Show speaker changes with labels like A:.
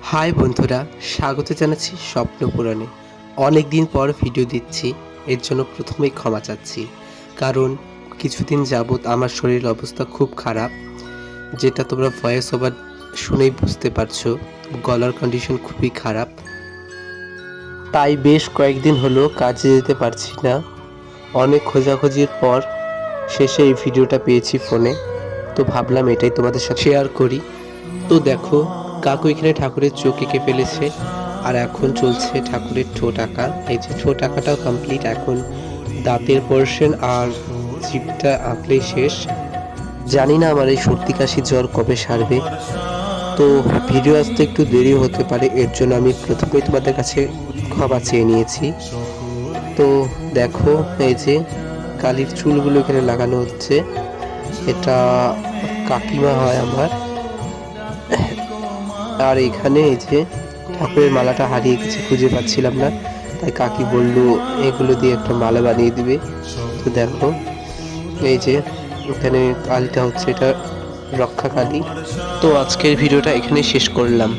A: High বন্ধুরা, স্বাগত জানাচ্ছি স্বপ্ন পূরণে। অনেক দিন পর ভিডিও দিচ্ছি, এর জন্য প্রথমেই ক্ষমা চাচ্ছি। কারণ কিছুদিন যাবৎ আমার শরীরের অবস্থা খুব খারাপ, যেটা তোমরা ভয়েস ওভার শুনেই বুঝতে পারছো। গলার কন্ডিশন খুবই খারাপ, তাই বেশ কয়েকদিন হলো কাজে যেতে পারছি না। অনেক খোঁজাখুঁজির পর শেষে এই ভিডিওটা পেয়েছি ফোনে, তো ভাবলাম এটাই তোমাদের সাথে শেয়ার করি। তো দেখো, কাকু এখানে ঠাকুরের চোখ এঁকে ফেলেছে, আর এখন চলছে ঠাকুরের ঠোঁট আঁকা। এই যে ঠোঁট আঁকাটাও কমপ্লিট, এখন দাঁতের পোর্শন আর জিভটা আঁকলেই শেষ। জানি না আমার এই সর্দি কাশি জ্বর কবে সারবে, তো ভিডিও আসতে একটু দেরি হতে পারে, এর জন্য আমি প্রথমেই তোমাদের কাছে ক্ষমা চেয়ে নিয়েছি। তো দেখো, এই যে কালির চুলগুলো এখানে লাগানো হচ্ছে, এটা কাকিমা হয় আমার। আর এখানে এই যে ঠাকুরের মালাটা হারিয়ে গেছে, খুঁজে পাচ্ছিলাম না, তাই কাকি বলল এগুলো দিয়ে একটা মালা বানিয়ে দিবে। তো দেখো, এই যে এখানে কালিটা হচ্ছে, এটা রক্ষা কালী। তো আজকের ভিডিওটা এখানে শেষ করলাম।